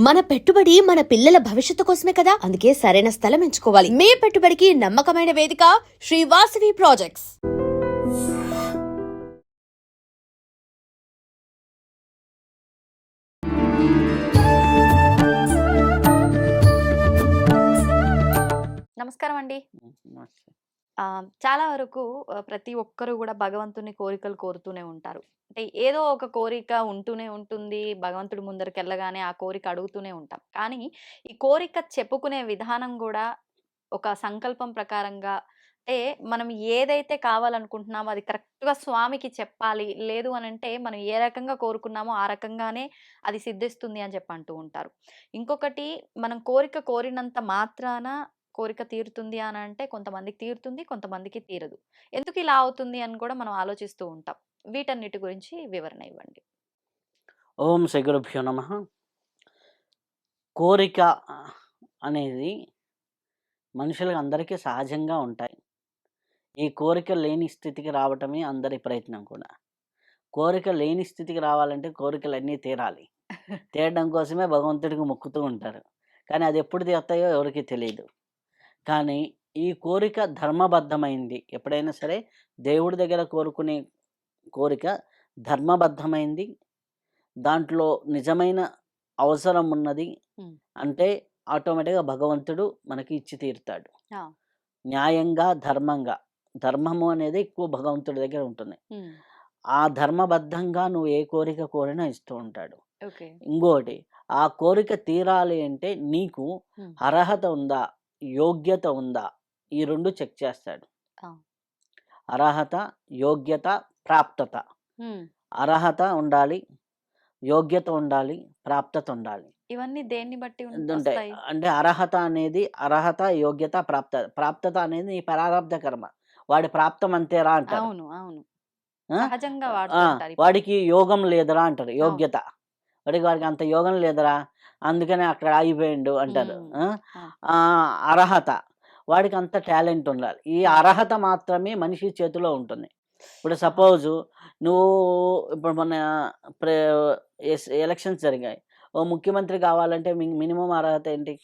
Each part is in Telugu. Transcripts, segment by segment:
మన పెట్టుబడి మన పిల్లల భవిష్యత్తు కోసమే కదా, అందుకే సరైన స్థలం ఎంచుకోవాలి. మీ పెట్టుబడికి నమ్మకమైన వేదిక శ్రీ వాసవి ప్రాజెక్ట్స్. నమస్కారం అండి. నమస్తే. చాలా వరకు ప్రతి ఒక్కరు గూడా భగవంతుని కోరికలు కోరుతూనే ఉంటారు. అంటే ఏదో ఒక కోరిక ఉంటూనే ఉంటుంది. భగవంతుడి ముందరకెళ్ళగానే ఆ కోరిక అడుగుతూనే ఉంటాం. కానీ ఈ కోరిక చెప్పుకునే విధానం గూడా ఒక సంకల్పం ప్రకారంగా, అంటే మనం ఏదైతే కావాలనుకుంటున్నామో అది కరెక్ట్‌గా స్వామికి చెప్పాలి. లేదు అనంటే మనం ఏ రకంగా కోరుకున్నామో ఆ రకంగానే అది సిద్ధిస్తుంది అని చెప్పి అంటూ ఉంటారు. ఇంకొకటి, మనం కోరిక కోరినంత మాత్రాన కోరిక తీరుతుంది అనంటే కొంతమందికి తీరుతుంది, కొంతమందికి తీరదు. ఎందుకు ఇలా అవుతుంది అని కూడా మనం ఆలోచిస్తూ ఉంటాం. వీటన్నిటి గురించి వివరణ ఇవ్వండి. ఓం శ్రీ గురుభ్యో నమః. కోరిక అనేది మనుషులకు అందరికీ సహజంగా ఉంటాయి. ఈ కోరిక లేని స్థితికి రావటమే అందరి ప్రయత్నం కూడా. కోరిక లేని స్థితికి రావాలంటే కోరికలన్నీ తీరాలి. తీరడం కోసమే భగవంతుడికి మొక్కుతూ ఉంటారు. కానీ అది ఎప్పుడు తీరుతాయో ఎవరికీ తెలీదు. కానీ ఈ కోరిక ధర్మబద్ధమైంది. ఎప్పుడైనా సరే దేవుడి దగ్గర కోరుకునే కోరిక ధర్మబద్ధమైంది. దాంట్లో నిజమైన అవసరం ఉన్నది హ్మ్. అంటే ఆటోమేటిక్‌గా భగవంతుడు మనకి ఇచ్చి తీరుతాడు. ఆ! న్యాయంగా, ధర్మంగా. ధర్మము అనేది ఎక్కువ భగవంతుడి దగ్గర ఉంటుంది. హ్మ్. ఆ ధర్మబద్ధంగా నువ్వు ఏ కోరిక కోరినా ఇస్తూ ఉంటాడు. ఓకే. ఇంకోటి, ఆ కోరిక తీరాలి అంటే నీకు హ్మ్. అర్హత ఉందా? యోగ్యత ఉందా? ఈ 2 చెక్ చేస్తాడు. ఆ! అర్హత, యోగ్యత, ప్రాప్తత. హ్మ్. అర్హత ఉండాలి, యోగ్యత ఉండాలి, ప్రాప్తత ఉండాలి. ఇవన్నీ దేన్ని బట్టి ఇదుంటాయి. వస్తాయి? అంటే అర్హత అనేది అర్హత, యోగ్యత, ప్రాప్తత అనేది నీ ప్రారబ్ధ కర్మ. వాడి ప్రాప్తం అంతేరా అంటారు. అవును. అవును. ఆ! సహజంగా వాడుతూ ఆ! ఉంటారు ఈ పదం. వాడికి యోగం లేదురా అంటారు. అవును. యోగ్యత. వాడికి అంత యోగం లేదురా, అందుకనే అక్కడ ఆగిపోయిండు అంటారు. హ్మ్. ఆ! అవును. అర్హత. వాడికి అంత టాలెంట్ ఉండాలి. ఈ హ్మ్. అర్హత మాత్రమే మనిషి చేతిలో ఉంటుంది. ఇప్పుడు ఆహా! సపోజు నువ్వు ఇప్పుడు మొన్న ప్రే ఎలక్షన్స్ జరిగాయి. ఓ ముఖ్యమంత్రి కావాలంటే మినిమమ్ అర్హత ఏంటి?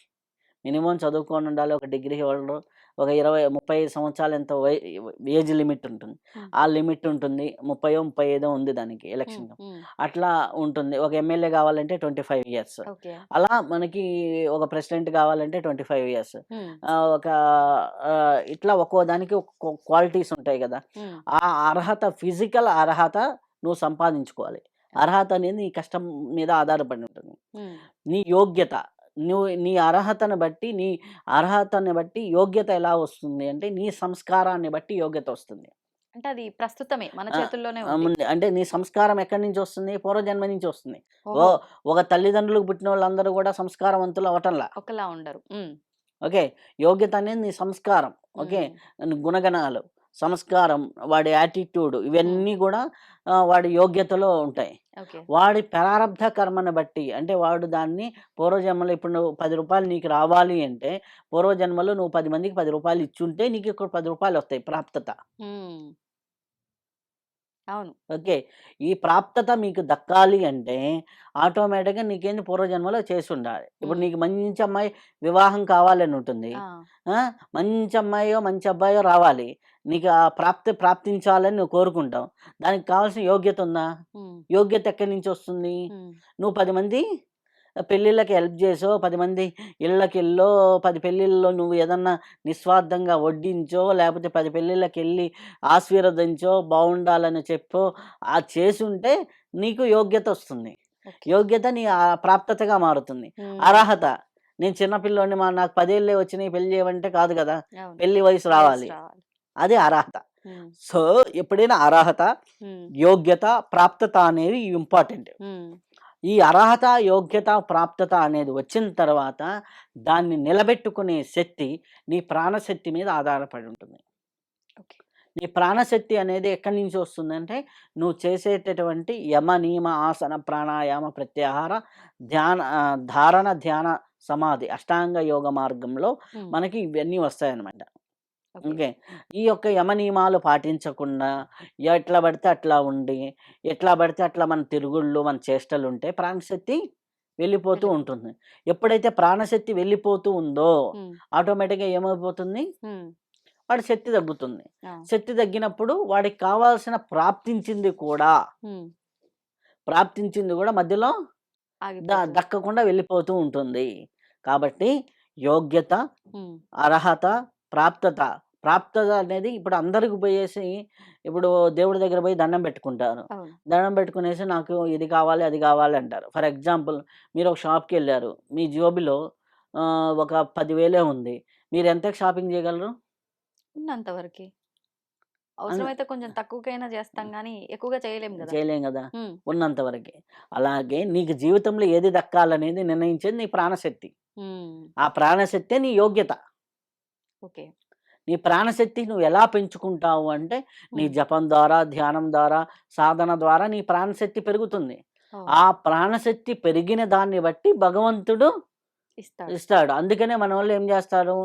మినిమమ్ చదువుకొని ఉండాలి. ఒక డిగ్రీ హోల్డరు. ఒక 20, 35 సంవత్సరాలు ఎంతో ఏజ్ లిమిట్ ఉంటుంది. హ్మ్. ఆ లిమిట్ ఉంటుంది. 30, 35 ఉంది దానికి హ్మ్. ఎలక్షన్‌కి. హ్మ్. అట్లా ఉంటుంది. ఒక ఎమ్మెల్యే కావాలంటే 25 ఇయర్స్. ఓకే. అలా మనకి ఒక ప్రెసిడెంట్ కావాలంటే 25 ఇయర్స్. హ్మ్. ఒక ఇట్లా ఒక్కో దానికి ఒక్కో క్వాలిటీస్ ఉంటాయి గదా! హ్మ్. ఆ అర్హత, ఫిజికల్ అర్హత నువ్వు సంపాదించుకోవాలి. అర్హత అనేది నీ కష్టం మీద ఆధారపడి ఉంటుంది. హ్మ్. నీ యోగ్యత, నీ అర్హతని బట్టి యోగ్యత ఎలా వస్తుంది అంటే, నీ సంస్కారాన్ని బట్టి యోగ్యత వస్తుంది. అంటే అది ప్రస్తుతమే మన ఆ! చేతుల్లోనే ఉంది. ముందే అంటే నీ సంస్కారం ఎక్కడి నుంచి వస్తుంది? పూర్వజన్మ నుంచి వస్తుంది. ఓహో! ఒక తల్లిదండ్రులకు పుట్టినోళ్ళందరూ గూడా సంస్కారవంతులు అవ్వటంలా. ఒకలా ఉండరు. హ్మ్. ఓకే. యోగ్యత అనేది నీ సంస్కారం. ఓకే. హ్మ్. గుణగణాలు, సంస్కారం, వాడి యాటిట్యూడ్ హ్మ్. ఇవన్నీ గూడా వాడి యోగ్యతలో ఉంటాయి. ఓకే. వాడి ప్రారబ్ధ కర్మను బట్టి అంటే వాడు దాన్ని పూర్వజన్మలో ఇప్పుడు నువ్వు రూ. 10 నీకు రావాలి అంటే, పూర్వజన్మలో నువ్వు 10 మందికి రూ. 10 ఇచ్చుంటే నీకు ఇక్కడ రూ. 10 వస్తాయి ప్రాప్తత. హ్మ్. అవును. ఓకే. ఈ ప్రాప్తత మీకు దక్కాలి అంటే ఆటోమేటిక్‌గా నీకేంది పూర్వజన్మలో చేసుండాలి. ఇప్పుడు హ్మ్. నీకు మంచి అమ్మాయి వివాహం కావాలని ఉంటుంది. ఆ! ఆ! మంచి అమ్మాయో, మంచి అబ్బాయో రావాలి. నీకు ఆ ప్రాప్తించాలని నువ్వు కోరుకుంటావు. దానికి కావాల్సిన యోగ్యత ఉందా? హ్మ్. యోగ్యత ఎక్కడి నుంచొస్తుంది? హ్మ్. నువ్వు 10 మంది పెళ్ళిళ్ళకి హెల్ప్ చేసో, 10 మంది ఇళ్ళకెళ్ళో, 10 పెళ్ళిల్లో నువ్వు ఏదన్నా నిస్వార్థంగా వడ్డించో, లేపోతే 10 పెళ్ళిళ్ళకెళ్ళి ఆశీర్వదించో, బావుండాలని చెప్పో, చేసుంటే నీకు యోగ్యతొస్తుంది. ఓకే. యోగ్యత నీ ప్రాప్తతగా మారుతుంది. హ్మ్. అర్హత, నేను చిన్న పిల్లోడిని నాకు 10 ఏళ్ళే వచ్చినాయి పెళ్లి చేయమంటే కాదు గదా! అవును. పెళ్లి వయసు వయసు రావాలి. రావాలి. అది అర్హత. హ్మ్. సో, ఎప్పుడైనా అర్హత, హ్మ్. యోగ్యత, ప్రాప్తత అనేవి ఇంపార్టెంట్. హ్మ్. ఈ అర్హత, యోగ్యత, ప్రాప్తత అనేది వచ్చిన తర్వాత దాన్ని నిలబెట్టుకునే శక్తి నీ ప్రాణశక్తి మీద ఆధారపడి ఉంటుంది. ఓకే. నీ ప్రాణశక్తి అనేది ఎక్కడి నుంచి వస్తుందంటే, నువ్వు చేసేటటువంటి యమ, నియమ, ఆసన, ప్రాణాయామ, ప్రత్యాహార, ధారణ, ధ్యాన, సమాధి అష్టాంగ యోగ మార్గంలో హ్మ్. మనకి ఇవన్నీ వస్తాయన్నమాట. ఓకే. ఓకే. ఈ యొక్క యమ నియమాలు పాటించకుండా ఎట్లా పడితే అట్లా ఉండి, ఎట్లా పడితే అట్లా మన తిరుగుళ్ళు, మన చేష్టలుంటే ప్రాణశక్తి వెళ్ళిపోతూ వెళ్ళిపోతుంది. ఉంటుంది. ఎప్పుడైతే ప్రాణశక్తి వెళ్ళిపోతూ ఉందో ఉమ్, ఆటోమేటిక్‌గా ఏమైపోతుంది? ఉమ్, వాడి శక్తి తగ్గుతుంది. ఆ, శక్తి తగ్గినప్పుడు వాడికి కావాల్సిన ఉమ్, ప్రాప్తించింది కూడా మధ్యలో ఆగిపోతుంది. దక్కకుండా వెళ్ళిపోతూ ఉంటుంది. కాబట్టి యోగ్యత, ఉమ్, అర్హత, ప్రాప్తత. ప్రాప్తత అనేది ఇప్పుడు అందరికి పోయేసి ఇప్పుడు దేవుడి దగ్గర పోయి దండం పెట్టుకుంటారు. అవును. దండం పెట్టుకునేసి నాకు ఇది కావాలి, అది కావాలి అంటారు. ఫర్ ఎగ్జాంపుల్ మీరు ఒక షాప్‌కెళ్లారు. మీ జేబులో ఒక 10,000 ఉంది. మీరు ఎంతకి షాపింగ్ చేయగలరు? ఉన్నంత వరకి అన్ అవసరమైతే కొంచెం తక్కువకైనా చేస్తాం కానీ ఎక్కువగా చేయలేం కదా. చేయలేం గదా! ఉమ్, ఉన్నంత వరకే. అలాగే నీకు జీవితంలో ఏది దక్కాలనేది నిర్ణయించేది నీ ప్రాణశక్తి. ఉమ్, ఆ ప్రాణశక్తే నీ యోగ్యత. ఓకే. నీ ప్రాణశక్తి నువ్వు ఎలా పెంచుకుంటావు అంటే, నీ ఉమ్, జపం ద్వారా, ధ్యానం ద్వారా, సాధన ద్వారా నీ ప్రాణశక్తి పెరుగుతుంది. ఓ, ఆ ప్రాణశక్తి పెరిగిన దాన్ని బట్టి భగవంతుడు ఇస్తాడు. ఇస్తాడు. అందుకనే మనోళ్ళు ఏం జేస్తారు,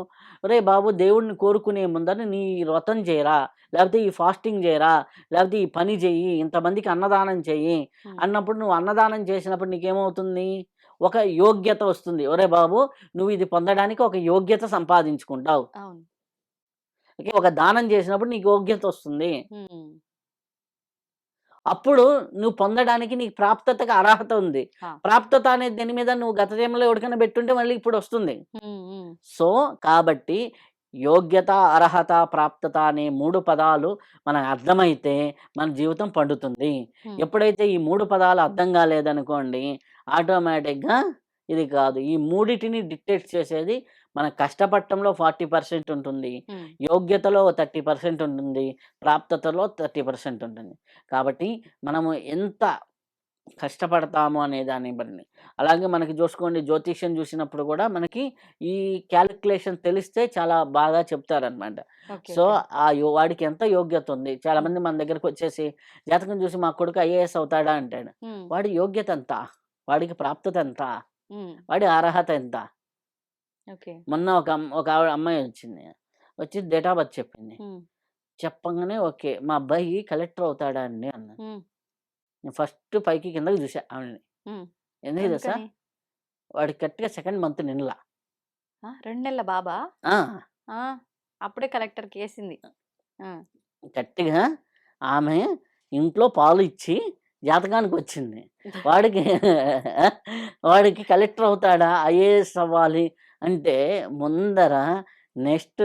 "ఒరేయ్ బాబు దేవుడిని కోరుకునే ముందర నీ వ్రతం చేయరా, లేకపోతే ఈ ఫాస్టింగ్ చేయరా, లేకపోతే ఈ పని చెయ్యి, ఇంతమందికి అన్నదానం చెయ్యి" ఉమ్, అన్నప్పుడు నువ్వు అన్నదానం చేసినప్పుడు నీకేమవుతుంది? ఒక యోగ్యత వస్తుంది. "ఒరేయ్ బాబు నువ్వు ఇది పొందడానికి ఒక యోగ్యత సంపాదించుకుంటావు." అవును. ఓకే. ఒక దానం చేసినప్పుడు నీకు యోగ్యత వస్తుంది. ఉమ్, అప్పుడు నువ్వు పొందడానికి నీకు ప్రాప్తతకు అర్హత ఉంది. ఆ, ప్రాప్తత అనే దేని మీద నువ్వు గత జన్మలో ఎవరికైనా పెట్టుంటే మళ్ళీ ఇప్పుడొస్తుంది. ఉమ్, ఉమ్, సో, కాబట్టి యోగ్యత, అర్హత, ప్రాప్తత అనే 3 పదాలు మనకు అర్థమైతే మన జీవితం పండుతుంది. ఉమ్, ఎప్పుడైతే ఈ 3 పదాలు అర్థం కాలేదనుకోండి, ఆటోమేటిక్‌గా ఇది కాదు. ఈ మూడిటిని డిక్టేట్ చేసేది మనం కష్టపడటంలో 40% ఉంటుంది. ఉమ్, యోగ్యతలో 30% ఉంటుంది. ప్రాప్తతలో 30% ఉంటుంది. కాబట్టి మనము ఎంత కష్టపడతాము అనే దాన్ని బట్టి. అలాగే మనకి చూసుకోండి జ్యోతిష్యం చూసినప్పుడు కూడా మనకి ఈ క్యాలిక్యులేషన్ తెలిస్తే చాలా బాగా చెప్తారనమాట. ఓకే. So, okay. వాడికి ఎంత యోగ్యత ఉంది. ఉమ్, చాలామంది మన దగ్గరకొచ్చేసి జాతకం చూసి మా కొడుకు ఐఏఎస్ అవుతాడా అంటాడు. ఉమ్, వాడి యోగ్యత ఎంత? వాడికి ప్రాప్తత ఎంత? ఉమ్, వాడి అర్హత ఎంత? ఓకే. మొన్న ఒక ఆవిడ అమ్మాయి వచ్చింది. వచ్చి డేట్ ఆఫ్ బర్త్ చెప్పింది. ఉమ్, చెప్పంగానే ఓకే. మా అబ్బాయి కలెక్టర్ అవుతాడా అండి అన్నా. ఉమ్, నేను ఫస్ట్ పైకి కిందకి చూసా ఆవిడని. ఉమ్, ఎందుకు తెలుసా? ఎందుకని? వాడికి కరెక్ట్‌గా సెకండ్ మంత్ నిండల. 2 నెలల బాబా? ఆ! ఆ! అప్పుడే కలెక్టర్‌కి ఏసింది. ఆ! గట్టిగా ఆమె ఇంట్లో పాలు ఇచ్చి జాతకానికొచ్చింది. వాడికి వాడికి కలెక్టర్ అవుతాడా? ఐఏఎస్ అవ్వాలి అంటే ముందర నెక్స్ట్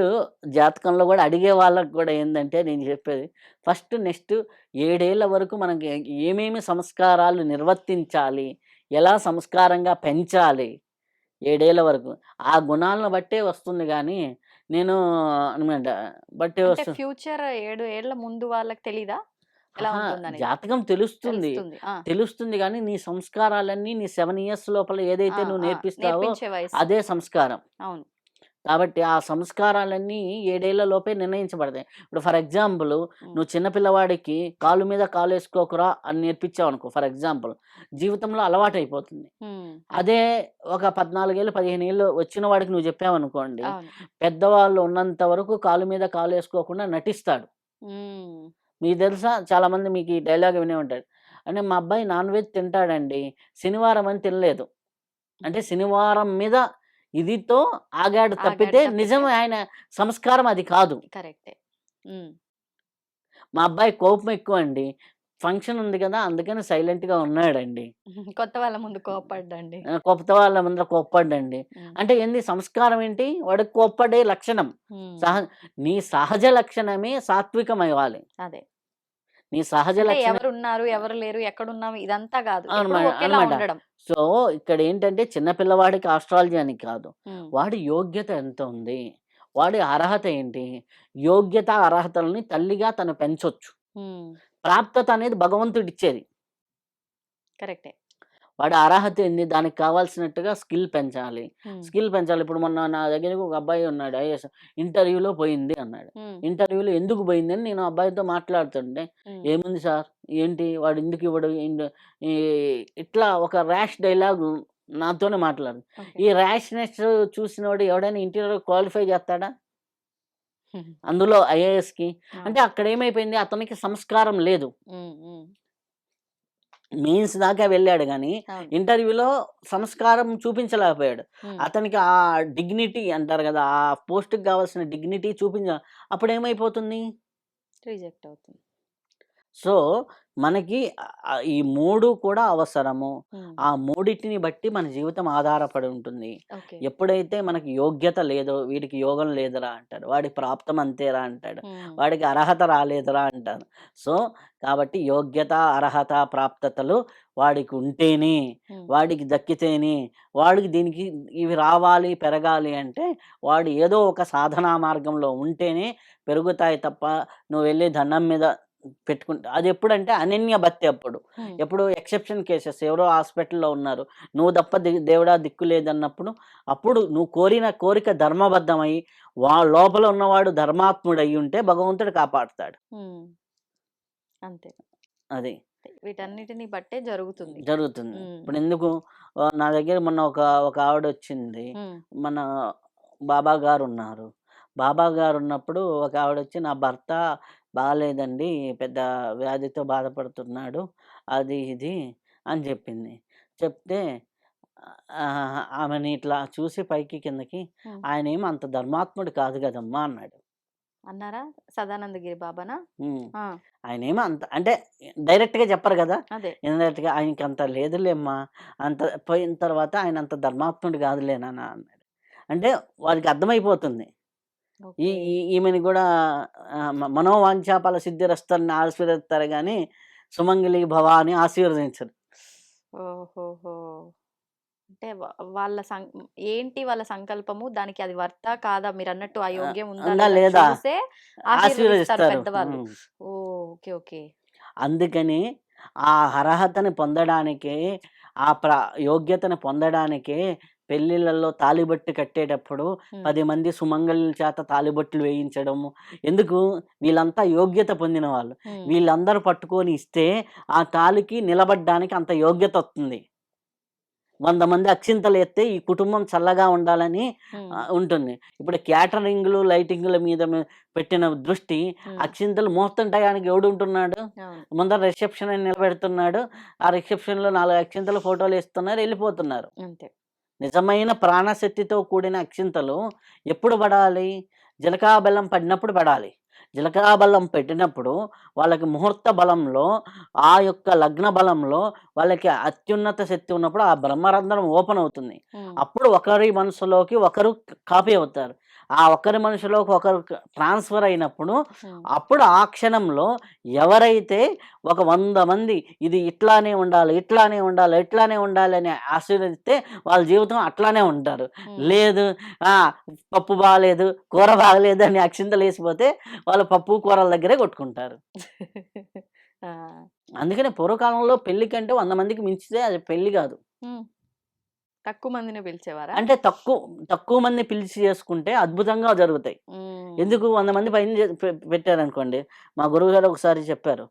జాతకంలో గూడా అడిగే వాళ్ళకి గూడా ఏందంటే నేను చెప్పేది నెక్స్ట్ 7 ఏళ్ల వరకు మనకి ఏమేమి సంస్కారాలు నిర్వర్తించాలి? ఎలా సంస్కారంగా పెంచాలి? 7 ఏళ్ల వరకు. ఆ గుణాలను బట్టే వస్తుంది గానీ, నేను అనమాట బట్టే అంటే వస్తుంది. ఫ్యూచర్ 7 ఏళ్ల ముందు వాళ్ళకి తెలీదా? ఎలా అహా! ఉంటుందనేది? జాతకం తెలుస్తుంది. తెలుస్తుంది. ఆ! తెలుస్తుంది గానీ, నీ సంస్కారాలన్నీ నీ 7 ఇయర్స్ లోపల ఆ! ఏదైతే నువ్వు ఆ! నేర్పిస్తావో నేర్పించే వయసు. అదే సంస్కారం. అవును. కాబట్టి ఆ సంస్కారాలన్నీ 7 ఏళ్ల లోపే నిర్ణయించబడతాయి. ఇప్పుడు ఫర్ ఎగ్జాంపుల్ హ్మ్. నువ్వు చిన్న పిల్లవాడికి కాలు మీద కాలేసుకోకురా అని నేర్పించావనుకో ఫర్ ఎగ్జాంపుల్ జీవితంలో అలవాటయిపోతుంది. హ్మ్. అదే ఒక 14 ఏళ్ళు, 15 ఏళ్ళు వచ్చిన వాడికి నువ్వు చెప్పావనుకోండి, అవును. పెద్దవాళ్ళు ఉన్నంత వరకు కాలు మీద కాలేసుకోకుండా నటిస్తాడు. హ్మ్. మీకు తెలుసా? చాలామంది మీకు ఈ డైలాగ్ వినే ఉంటారు. అంటే మా అబ్బాయి నాన్ వెజ్ తింటాడండి. శనివారం అని తినలేదు. అంటే శనివారం మీద ఇదితో ఆగాడు ఆగాడు తప్పితే తప్పితే నిజం ఆయన సంస్కారం అది కాదు. కరెక్టే. హ్మ్. మా అబ్బాయి కోపం ఎక్కువండి. ఫంక్షన్ ఉంది కదా! అందుకని సైలెంట్‌గా ఉన్నాడండి. కొత్త వాళ్ళ ముందు కోప్పడ్డండి. కొత్త వాళ్ళ ముందర కోప్పడ్డండి. హ్మ్. అంటే ఏంది సంస్కారం ఏంటి? వాడికి కోప్పడే లక్షణం. హ్మ్. సహ నీ సహజ లక్షణమే సాత్వికమవ్వాలి. అదే. నీ సహజ అంటే లక్షణం ఎవరున్నారు? ఎవరు లేరు? ఎక్కడున్నాం? ఇదంతా గాదు. ఎప్పుడూ అనమాట ఒకేలా అనమాట. ఉండడం. సో, ఇక్కడేంటంటే చిన్న పిల్లవాడికి ఆస్ట్రాలజీ అని కాదు. హ్మ్. వాడి యోగ్యత ఎంత ఉంది? వాడి అర్హత ఏంటి? యోగ్యత, అర్హతలని తల్లిగా తను పెంచొచ్చు. హ్మ్. ప్రాప్తత అనేది భగవంతుడిచ్చేది. కరెక్టే. వాడి అర్హత ఏంది? దానికి కావాల్సినట్టుగా స్కిల్ పెంచాలి. హ్మ్. స్కిల్ పెంచాలి. ఇప్పుడు మొన్న నా దగ్గరికి ఒక అబ్బాయి ఉన్నాడు ఐఏఎస్. ఇంటర్వ్యూలో పోయింది అన్నాడు. హ్మ్. ఇంటర్వ్యూలో ఎందుకు పోయిందని నేను ఆ అబ్బాయితో మాట్లాడుతుంటే, హ్మ్. "ఏముంది సార్? ఏంటి వాడు ఎందుకు ఇవ్వడు? ఈ ఇట్లా ఒక ర్యాష్ డైలాగ్ నాతోనే మాట్లాడు. ఓకే. ఈ ర్యాష్‌నెస్ చూసినోడు ఎవడైనా ఇంటర్వ్యూలో క్వాలిఫై చేస్తాడా? హ్మ్. అందులో ఐఏఎస్‌కి. అవును. అంటే అక్కడ ఏమైపోయింది అతనికి సంస్కారం లేదు. హ్మ్. హ్మ్. మెయిన్స్ దాకా వెళ్ళాడు కానీ అవును. ఇంటర్వ్యూలో సంస్కారం చూపించలేకపోయాడు. హ్మ్. అతనికి ఆ డిగ్నిటీ అంటారు కదా, ఆ పోస్ట్కి కావాల్సిన డిగ్నిటీ అప్పుడు ఏమైపోతుంది? రిజెక్ట్ అవుతుంది. సో మనకి ఈ మూడు కూడా అవసరము. హ్మ్. ఆ మూడిటిని బట్టి మన జీవితం ఆధారపడి ఉంటుంది. ఓకే. ఎప్పుడైతే మనకి యోగ్యత లేదో, వీడికి యోగం లేదురా అంటాడు, వాడి ప్రాప్తం అంతేరా అంటాడు, హ్మ్. వాడికి అర్హత రాలేదురా అంటారు. సో కాబట్టి యోగ్యత, అర్హత, ప్రాప్తతలు వాడికి ఉంటేనే, హ్మ్. వాడికి దక్కితేనే, వాడికి దీనికి ఇవి రావాలి, పెరగాలి అంటే వాడు ఏదో ఒక సాధనా మార్గంలో ఉంటేనే పెరుగుతాయి తప్ప, నువ్వు వెళ్ళి దండం మీద పెట్టుకుంటా అది ఎప్పుడంటే అనన్య భక్తి అప్పుడు. హ్మ్. ఎప్పుడు ఎక్సెప్షన్ కేసెస్, ఎవరో హాస్పిటల్‌లో ఉన్నారు. నువ్వు తప్ప దేవుడా దిక్కు లేదన్నప్పుడు, అప్పుడు నువ్వు కోరిన కోరిక ధర్మబద్ధమై, లోపల ఉన్నవాడు ధర్మాత్ముడై ఉంటే భగవంతుడు కాపాడుతాడు. హ్మ్. అంతే. అది వీటన్నిటిని బట్టే జరుగుతుంది. జరుగుతుంది. హ్మ్. ఇప్పుడెందుకు నా దగ్గర మొన్న ఒక ఆవిడొచ్చింది. హ్మ్. మన బాబా గారున్నారు. బాబా గారున్నప్పుడు ఒక ఆవిడొచ్చి, "నా భర్త బాలేదండి. పెద్ద వ్యాధితో బాధపడుతున్నాడు." అది ఇది అని చెప్పింది. చెప్తే ఆమెని ఇట్లా చూసి పైకి కిందకి, హ్మ్. "ఆయనేమి అంత ధర్మాత్ముడు కాదు గదమ్మా" అన్నాడు. అన్నారా? సదానందగిరి బాబానా? హ్మ్. ఆ! ఆయనేమి అంత అంటే డైరెక్ట్‌గా చెప్పరు గదా! అదే. ఇండైరెక్ట్‌గా "ఆయనకంత లేదులేమ్మా. అంత పోయిన తర్వాత ఆయనంత ధర్మాత్ముడు గాదులే నాన్న" అన్నాడు. అంటే వాడికి అర్థమైపోతుంది. ఈ ఓకే. ఈ ఈమెని గూడా మనోవాంఛాఫల సిద్ధిరస్తని ఆశీర్వదిస్తారు గానీ, సుమంగళి భవ అని ఆశీర్వదించరు. ఓహోహో! అంటే వాళ్ళ ఏంటి వాళ్ళ సంకల్పము? దానికి అది వర్తా? కాదా? మీరన్నట్టు ఆ యోగ్యం ఉందా? ఉందా లేదా? లేదా చూసే ఆశీర్వదిస్తారు ఆశీర్వదిస్తారు. పెద్దవాళ్ళు. హ్మ్. ఓహ్! ఓకే. ఓకే. అందుకని ఆ అర్హతని పొందడానికే, ఆ యోగ్యతను పొందడానికే పెళ్ళిళ్ళలో తాళిబొట్టు కట్టేటప్పుడు హ్మ్. 10 మంది సుమంగళుల చేత తాళిబొట్లు వేయించడము. ఎందుకు? వీళ్ళంతా యోగ్యత పొందిన వాళ్ళు. హ్మ్. వీళ్ళందరూ పట్టుకొని ఇస్తే ఆ తాళికి నిలబడ్డానికి అంత యోగ్యతొస్తుంది. 100 మంది అక్షింతలెత్తే ఈ కుటుంబం చల్లగా ఉండాలని హ్మ్. ఉంటుంది. ఇప్పుడు క్యాటరింగ్‌లు, లైటింగుల మీద పెట్టిన దృష్టి, హ్మ్. అక్షింతలు మోస్తున్న టయానికి ఎవడుంటున్నాడు? అవును. ముందర రిసెప్షన్ అని నిలబెడుతున్నాడు. ఆ రిసెప్షన్‌లో 4 అక్షింతలు ఫోటోలేస్తున్నారు, ఎళ్ళిపోతున్నారు. అంతే. నిజమైన ప్రాణశక్తితో కూడిన అక్షింతలు ఎప్పుడు పడాలి? జీలకర్ర బెల్లం పడినప్పుడు పడాలి. జీలకర్ర బెల్లం పెట్టినప్పుడు వాళ్ళకి ముహూర్త బలంలో, ఆ యొక్క లగ్న బలంలో వాళ్ళకి అత్యున్నత శక్తి ఉన్నప్పుడు ఆ బ్రహ్మరంధ్రం ఓపెన్ అవుతుంది. హ్మ్. అప్పుడు ఒకరి మనసులోకి ఒకరు కాపీ అవుతారు. ఆ ఒకరి మనసులోకి ఒకరు ట్రాన్స్‌ఫర్ అయినప్పుడు, హ్మ్. అప్పుడు ఆ క్షణంలో ఎవరైతే ఒక 100 మంది ఇది ఇట్లానే ఉండాలి, ఇట్లానే ఉండాలి, ఇట్లానే ఉండాలి అని ఆశీర్వదిస్తే వాళ్ళ జీవితం అట్లానే ఉంటారు. హ్మ్. లేదు ఆ! పప్పు బాలేదు, కూర బాగలేదు అని అక్షింతలేసిపోతే వాళ్ళు పప్పు, కూరల దగ్గరే కొట్టుకుంటారు. ఆ! అందుకనే పూర్వకాలంలో పెళ్లి కంటే 100 మందికి మించితే అది పెళ్లి గాదు. హ్మ్. తక్కువ మందినే పిలిచేవారా? అంటే తక్కువ మందిని పిలిచి చేసుకుంటే అద్భుతంగా జరుగుతాయి. హ్మ్. ఎందుకు 100 మంది పైన పెట్టారనుకోండి. మా గురువుగారు ఒకసారి చెప్పారు.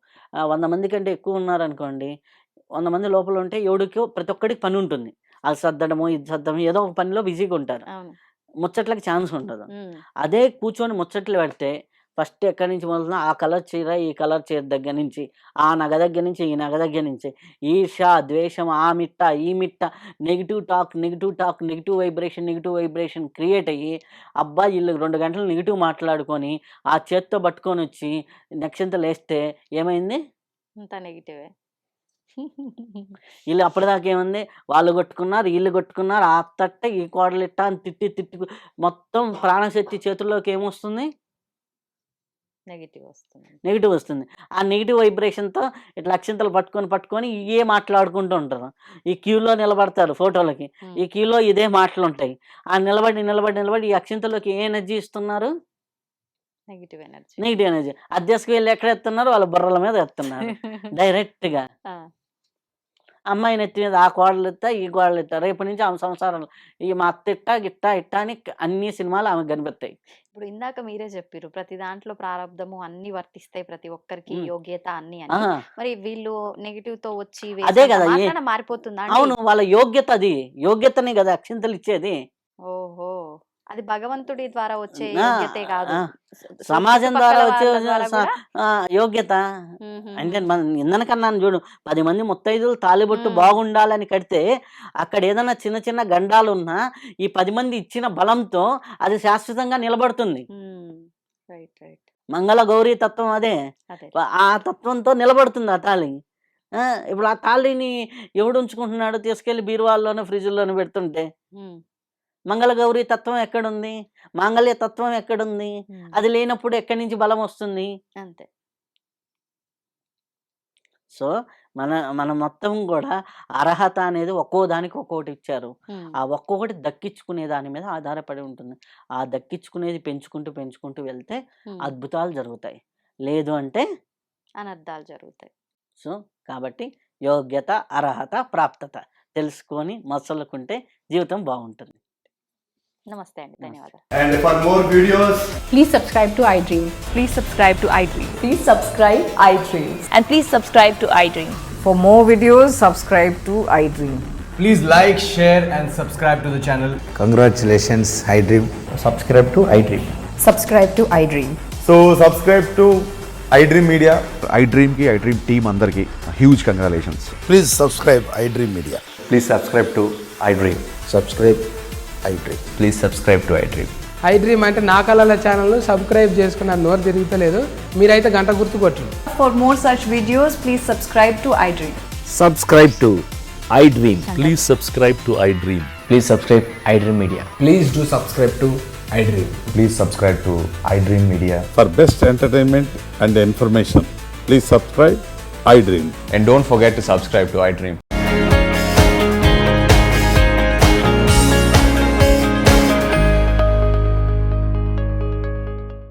100 మంది కంటే ఎక్కువ ఉన్నారనుకోండి, 100 మంది లోపల ఉంటే ఎవడికో ప్రతి ఒక్కడికి పనుంటుంది. అది సర్దడమో, ఇది సర్దడమో ఏదో ఒక పనిలో బిజీగా ఉంటారు. అవును. ముచ్చట్లకి ఛాన్స్ ఉండదు. హ్మ్. అదే కూర్చొని ముచ్చట్లు పెడితే ఫస్ట్ ఎక్కడి నుంచి మొదలున ఆ కలర్ చీర, ఈ కలర్ చీర దగ్గర నుంచి, ఆ నగ దగ్గర నుంచి, ఈ నగ దగ్గర నుంచి ఈర్ష్య, ద్వేషం, ఆ మిట్ట, ఈ మిట్ట, నెగెటివ్ వైబ్రేషన్ క్రియేట్ అయ్యి, అబ్బా! ఈళ్ళు 2 గంటలు నెగెటివ్ మాట్లాడుకొని, ఆ చేత్తో పట్టుకొనొచ్చి నక్షింతలేస్తే ఏమైంది? అంతా నెగెటివే. ఈళ్ళు అప్పటిదాకా ఏముంది? వాళ్ళు కొట్టుకున్నారు, ఈళ్ళు కొట్టుకున్నారు, ఆ అత్తట్ట, ఈ కోడలిట్ట అని తిట్టి మొత్తం ప్రాణశక్తి చేతుల్లోకి ఏమొస్తుంది? నెగెటివ్ వస్తుంది. నెగెటివ్ వస్తుంది. ఆ నెగెటివ్ వైబ్రేషన్‌తో ఇట్లా అక్షింతలు పట్టుకొని ఇయ్యే మాట్లాడుకుంటూ ఉంటారు. ఈ క్యూలో నిలబడతారు ఫోటోలకి. హ్మ్. ఈ క్యూలో ఇదే మాటలుంటాయి. ఆ నిలబడి ఈ అక్షింతల్లోకి ఏ ఎనర్జీ ఇస్తున్నారు? Negative energy. Negative energy. అద్దెసుకెళ్ళి ఎక్కడ ఎత్తున్నారు? వాళ్ళ బుర్రల మీద ఎత్తున్నారు. డైరెక్ట్‌గా. ఆ! అమ్మాయి నెత్తి మీద ఆ కోడలిత్త, ఈ కోడలిత్త. రేపటి నుంచి ఆమె సంసారంలో మా అత్త ఇట్టా, గిట్టా, ఇట్టా అని అన్ని సినిమాలు ఆమెకు కనిపిత్తాయి. ఇప్పుడు ఇందాక మీరే చెప్పిర్రు. ప్రతి దాంట్లో ప్రారబ్ధము అన్నీ వర్తిస్తాయి ప్రతి ఒక్కరికి హ్మ్. యోగ్యత అన్నీ ఆ! అని. మరి వీళ్ళు నెగెటివ్‌తో వచ్చి అదే వేసినంత గదా! మాత్రాన మారిపోతుందా అండి? అవును. వాళ్ళ యోగ్యత అది. యోగ్యతనే గదా అక్షింతలిచ్చేది. ఓహో! అది భగవంతుడి ద్వారా వచ్చే ఆ, యోగ్యతే కాదు. ఆ, చుట్టుపక్కల సమాజం ద్వారా వాళ్ళ వచ్చే ద్వారా కూడా యోగ్యత. హుహుహు. అంటే మనం ఇందనకన్నాను చూడు, 10 మంది ముత్తైదులు తాలిబొట్టు హ్మ్. బాగుండాలని కడితే అక్కడ ఏదైనా చిన్న చిన్న గండాలున్నా ఈ 10 మంది ఇచ్చిన బలంతో అది శాశ్వతంగా నిలబడుతుంది. Right right. మంగళ గౌరీ తత్వం అదే. అదే. ఆ తత్వంతో నిలబడుతుంది ఆ తాళి. ఇప్పుడు ఆ తాళిని ఎవడు ఉంచుకుంటున్నాడు? తీసుకెళ్ళి బీరువాల్లోనో ఫ్రిడ్జ్‌లోనో పెడుతుంటే. హ్మ్. మంగళగౌరి తత్వం ఎక్కడుంది? మాంగళ్య తత్వం ఎక్కడుంది? హ్మ్. అది లేనప్పుడు ఎక్కడి నుంచి బలం వస్తుంది? అంతే. సో, మన మొత్తం గూడా అర్హత అనేది ఒక్కో దానికి ఒక్కోటి ఇచ్చారు. హ్మ్. ఆ ఒక్కొక్కటి దక్కించుకునే దాని మీద ఆధారపడి ఉంటుంది. ఆ దక్కించుకునేది పెంచుకుంటూ వెళ్తే హ్మ్. అద్భుతాలు జరుగుతాయి. లేదు అంటే అనర్థాలు జరుగుతాయి. సో, కాబట్టి యోగ్యత, అర్హత, ప్రాప్తత తెలుసుకొని మసలుకుంటే జీవితం బావుంటుంది. నమస్తే అండి. నమస్తే. ధన్యవాదాలు. And for more videos, Please subscribe to iDream. Please subscribe to iDream. Please subscribe iDream. And please subscribe to iDream. For more videos, subscribe to iDream. please like, share, and subscribe to the channel. Congratulations, iDream. subscribe to iDream. Subscribe to iDream. So, subscribe to iDream Media. iDream ki iDream team andarki huge congratulations. Please subscribe iDream Media. Please subscribe to iDream. Subscribe iDream. Please subscribe to iDream. iDream అంటే నా కళల ఛానల్ సబ్స్క్రైబ్ చేసుకున్న నోరు తిరుగుతలేదు, మీరైతే గంట గుర్తు కొట్టండి. For more such videos, please subscribe to iDream. Subscribe to iDream. Please subscribe to iDream. Please subscribe iDream Media. Please do subscribe to iDream. Please subscribe to iDream Media. For best entertainment and information, please subscribe iDream. And don't forget to subscribe to iDream.